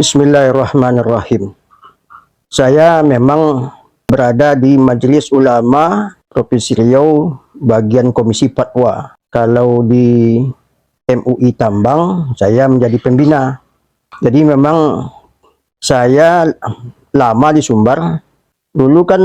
Bismillahirrahmanirrahim. Saya memang berada di Majelis Ulama Provinsi Riau bagian Komisi Fatwa. Kalau di MUI Tambang, saya menjadi pembina. Jadi memang saya lama di Sumbar. Dulu kan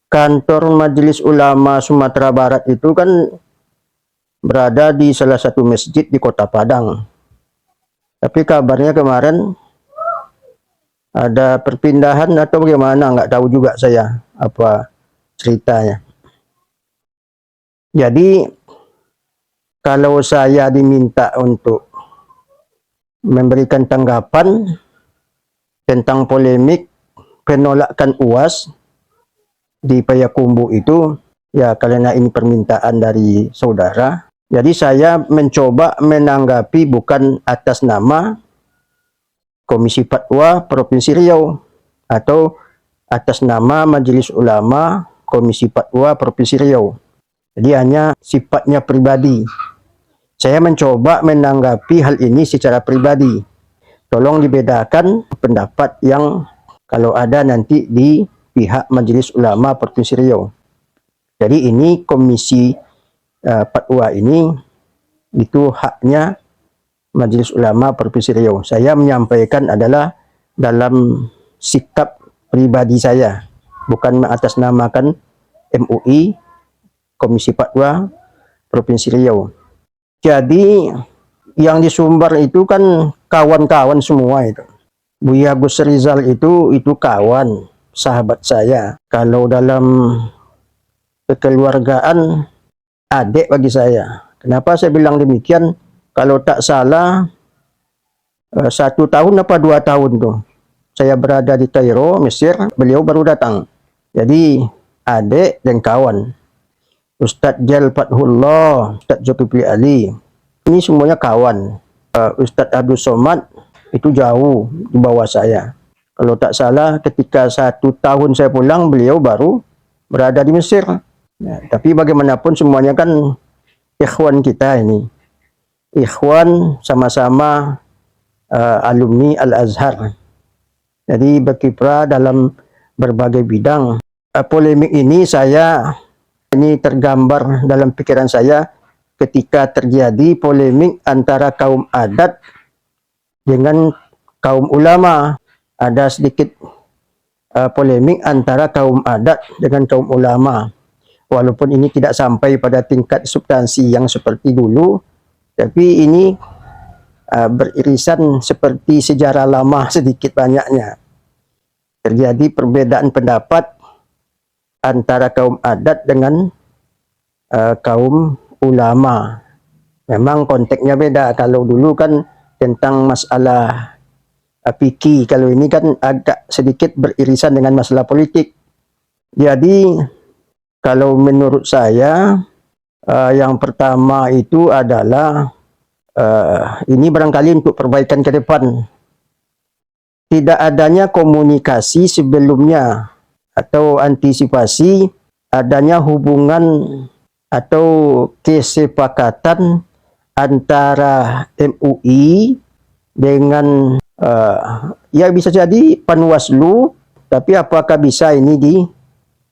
kantor Majelis Ulama Sumatera Barat itu kan berada di salah satu masjid di Kota Padang. Tapi kabarnya kemarin ada perpindahan atau bagaimana, nggak tahu juga saya apa ceritanya. Jadi kalau saya diminta untuk memberikan tanggapan tentang polemik penolakan UAS di Payakumbuh itu, ya karena ini permintaan dari saudara, jadi saya mencoba menanggapi bukan atas nama Komisi Fatwa Provinsi Riau atau atas nama Majelis Ulama Komisi Fatwa Provinsi Riau. Jadi hanya sifatnya pribadi. Saya mencoba menanggapi hal ini secara pribadi. Tolong dibedakan pendapat yang kalau ada nanti di pihak Majelis Ulama Provinsi Riau. Jadi ini Komisi Fatwa ini itu haknya Majelis Ulama Provinsi Riau. Saya menyampaikan adalah dalam sikap pribadi saya, bukan mengatasnamakan MUI Komisi Fatwa Provinsi Riau. Jadi yang di Sumbar itu kan kawan-kawan semua itu. Buya Gus Rizal itu kawan, sahabat saya. Kalau dalam kekeluargaan, adik bagi saya. Kenapa saya bilang demikian? Kalau tak salah 1 tahun apa 2 tahun tuh saya berada di Kairo, Mesir, beliau baru datang. Jadi adik dan kawan. Ustadz Jal Fathullah, Ustadz Zulkifli Ali, ini semuanya kawan. Ustadz Abdul Somad itu jauh di bawah saya. Kalau tak salah ketika 1 tahun saya pulang, beliau baru berada di Mesir. Ya, tapi bagaimanapun semuanya kan ikhwan kita ini. Ikhwan sama-sama alumni Al-Azhar. Jadi berkiprah dalam berbagai bidang. Polemik ini tergambar dalam pikiran saya ketika terjadi polemik antara kaum adat dengan kaum ulama. Ada sedikit polemik antara kaum adat dengan kaum ulama. Walaupun ini tidak sampai pada tingkat substansi yang seperti dulu, tapi ini beririsan seperti sejarah lama sedikit banyaknya. Terjadi perbedaan pendapat antara kaum adat dengan kaum ulama. Memang konteksnya beda. Kalau dulu kan tentang masalah fikih, kalau ini kan agak sedikit beririsan dengan masalah politik. Jadi kalau menurut saya, yang pertama itu adalah ini barangkali untuk perbaikan ke depan. Tidak adanya komunikasi sebelumnya atau antisipasi adanya hubungan atau kesepakatan antara MUI dengan ya bisa jadi Panwaslu, tapi apakah bisa ini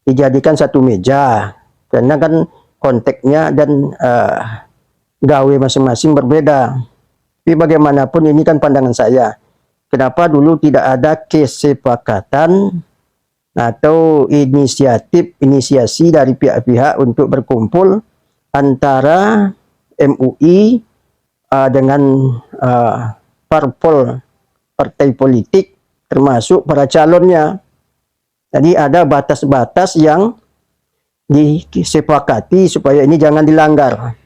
dijadikan satu meja? Karena kan konteksnya dan gawe masing-masing berbeda. Tapi bagaimanapun ini kan pandangan saya. Kenapa dulu tidak ada kesepakatan atau inisiasi dari pihak-pihak untuk berkumpul antara MUI dengan partai politik termasuk para calonnya. Jadi ada batas-batas yang disepakati supaya ini jangan dilanggar.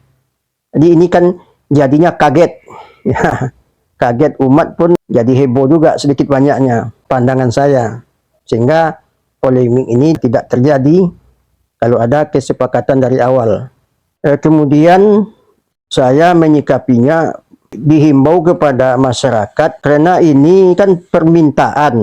Jadi ini kan jadinya kaget, ya, kaget umat pun jadi heboh juga sedikit banyaknya pandangan saya, sehingga polemik ini tidak terjadi kalau ada kesepakatan dari awal. Kemudian saya menyikapinya dihimbau kepada masyarakat karena ini kan permintaan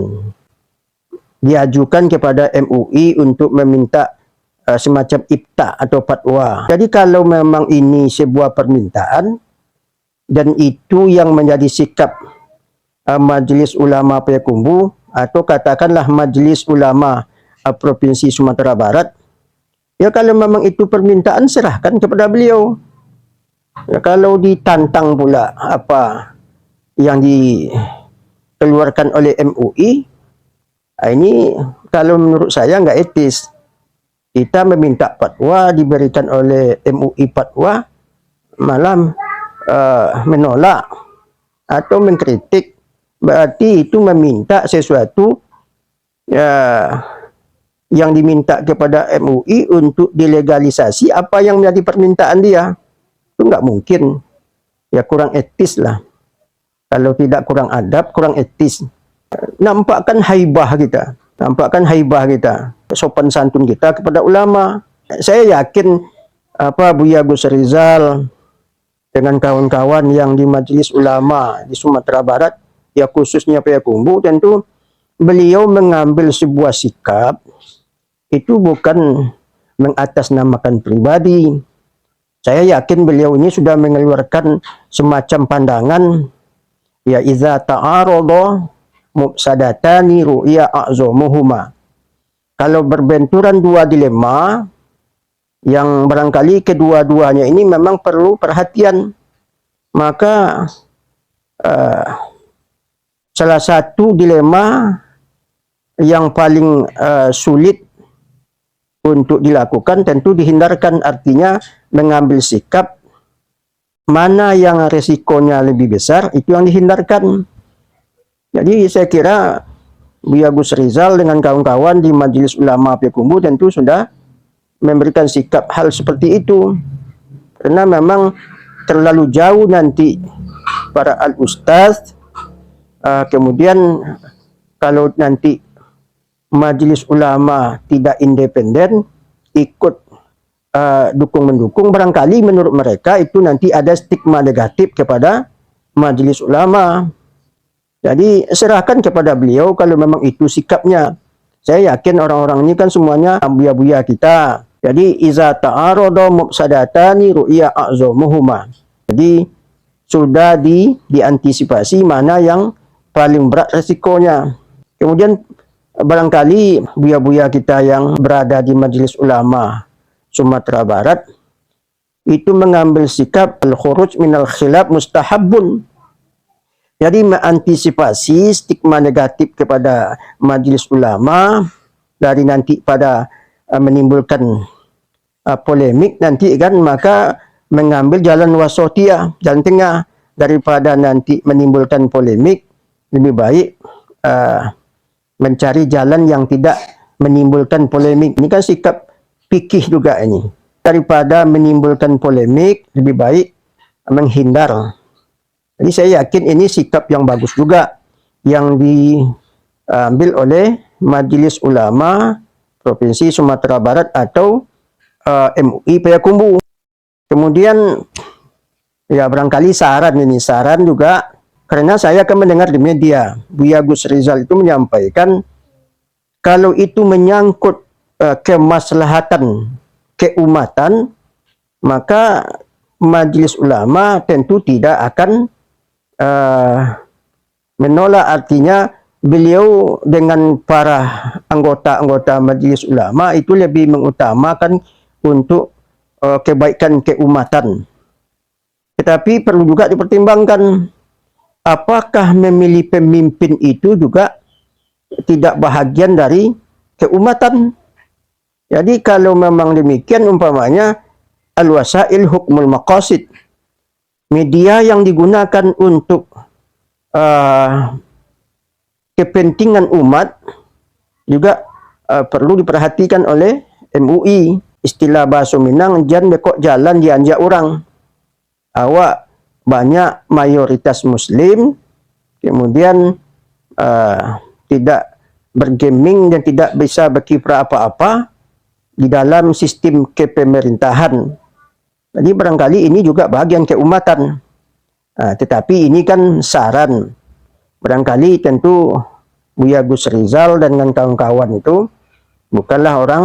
diajukan kepada MUI untuk meminta semacam ifta atau fatwa. Jadi kalau memang ini sebuah permintaan dan itu yang menjadi sikap Majelis Ulama Payakumbuh atau katakanlah Majelis Ulama Provinsi Sumatera Barat, ya kalau memang itu permintaan serahkan kepada beliau. Ya, kalau ditantang pula apa yang dikeluarkan oleh MUI, ini kalau menurut saya nggak etis. Kita meminta fatwa diberikan oleh MUI fatwa, malam menolak atau mengkritik, berarti itu meminta sesuatu ya, yang diminta kepada MUI untuk dilegalisasi apa yang menjadi permintaan dia. Itu nggak mungkin, ya kurang etis lah. Kalau tidak kurang adab, kurang etis. Nampakkan haibah kita, sopan santun kita kepada ulama. Saya yakin Buya Gus Rizal dengan kawan-kawan yang di Majelis Ulama di Sumatera Barat, ya khususnya Payakumbuh, tentu beliau mengambil sebuah sikap itu bukan mengatasnamakan pribadi. Saya yakin beliau ini sudah mengeluarkan semacam pandangan, ya iza ta'arada mufsadatani ru'ya a'zamuhuma. Kalau berbenturan dua dilema yang barangkali kedua-duanya ini memang perlu perhatian, maka salah satu dilema yang paling sulit untuk dilakukan tentu dihindarkan, artinya mengambil sikap mana yang resikonya lebih besar itu yang dihindarkan. Jadi saya kira Buya Gus Rizal dengan kawan-kawan di Majelis Ulama Payakumbuh tentu sudah memberikan sikap hal seperti itu, karena memang terlalu jauh nanti para al-ustaz kemudian kalau nanti Majelis Ulama tidak independen ikut dukung-mendukung, barangkali menurut mereka itu nanti ada stigma negatif kepada Majelis Ulama. Jadi serahkan kepada beliau kalau memang itu sikapnya. Saya yakin orang-orang ini kan semuanya buya-buya kita. Jadi iza ta'arada mufsadatani ru'ya a'zamuhuma. Jadi sudah diantisipasi mana yang paling berat resikonya. Kemudian barangkali buya-buya kita yang berada di Majelis Ulama Sumatera Barat itu mengambil sikap al-khuruj minal khilaf mustahabun. Jadi mengantisipasi stigma negatif kepada Majelis Ulama dari nanti pada menimbulkan polemik nanti kan, maka mengambil jalan wasatiyah, jalan tengah, daripada nanti menimbulkan polemik lebih baik mencari jalan yang tidak menimbulkan polemik. Ini kan sikap fikih juga ini. Daripada menimbulkan polemik lebih baik menghindar. Jadi saya yakin ini sikap yang bagus juga yang diambil oleh Majelis Ulama Provinsi Sumatera Barat atau MUI Payakumbuh. Kemudian ya barangkali saran juga, karena saya akan mendengar di media Buya Gus Rizal itu menyampaikan kalau itu menyangkut kemaslahatan keumatan, maka Majelis Ulama tentu tidak akan menolak. Artinya beliau dengan para anggota-anggota Majelis Ulama itu lebih mengutamakan untuk kebaikan keumatan. Tetapi perlu juga dipertimbangkan, apakah memilih pemimpin itu juga tidak bahagian dari keumatan. Jadi kalau memang demikian, umpamanya al-wasail hukmul maqasid, media yang digunakan untuk kepentingan umat juga perlu diperhatikan oleh MUI. Istilah bahasa Minang, jan bekok jalan dianjak orang. Awak banyak mayoritas Muslim, kemudian tidak bergeming dan tidak bisa berkiprah apa-apa di dalam sistem kepemerintahan. Jadi barangkali ini juga bagian keumatan. Tetapi ini kan saran. Barangkali tentu Buya Gus Rizal dan kawan-kawan itu bukanlah orang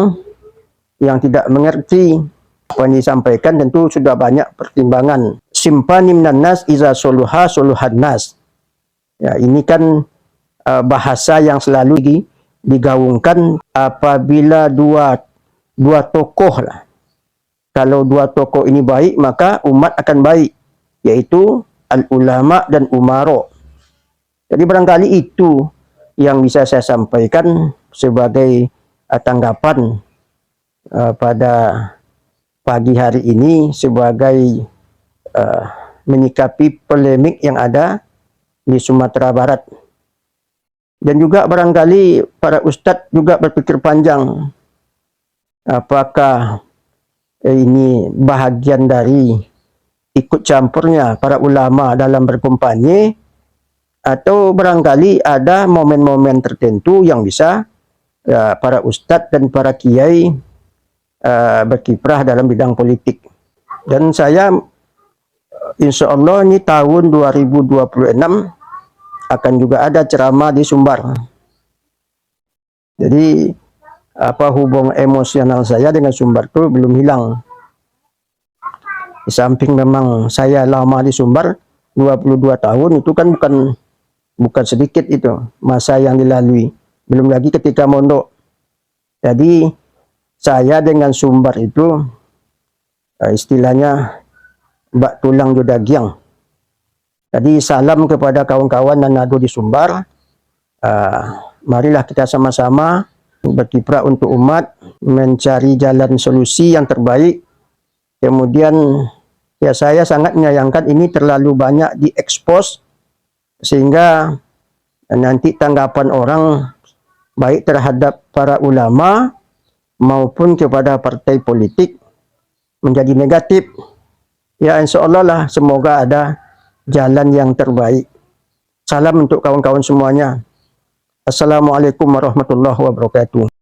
yang tidak mengerti apa yang disampaikan, tentu sudah banyak pertimbangan. Simpanim nanas iza soluha soluhan nas. Ya, ini kan bahasa yang selalu digaungkan apabila dua tokoh lah. Kalau dua tokoh ini baik, maka umat akan baik, yaitu al-ulama dan umaro. Jadi barangkali itu yang bisa saya sampaikan sebagai tanggapan pada pagi hari ini sebagai menyikapi polemik yang ada di Sumatera Barat. Dan juga barangkali para ustadz juga berpikir panjang, apakah ini bahagian dari ikut campurnya para ulama dalam berkampanye, atau barangkali ada momen-momen tertentu yang bisa para ustadz dan para kiai berkiprah dalam bidang politik. Dan saya insya Allah ini tahun 2026 akan juga ada ceramah di Sumbar. Jadi hubungan emosional saya dengan Sumbar itu belum hilang. Di samping memang saya lama di Sumbar 22 tahun, itu kan bukan sedikit itu masa yang dilalui. Belum lagi ketika mondok. Jadi saya dengan Sumbar itu istilahnya bak tulang jodagiang. Jadi salam kepada kawan-kawan dan nado di Sumbar. Marilah kita sama-sama berkiprah untuk umat, mencari jalan solusi yang terbaik. Kemudian ya saya sangat menyayangkan ini terlalu banyak diekspos, sehingga nanti tanggapan orang baik terhadap para ulama maupun kepada partai politik menjadi negatif. Ya insya Allah lah, semoga ada jalan yang terbaik. Salam untuk kawan-kawan semuanya. Assalamualaikum warahmatullahi wabarakatuh.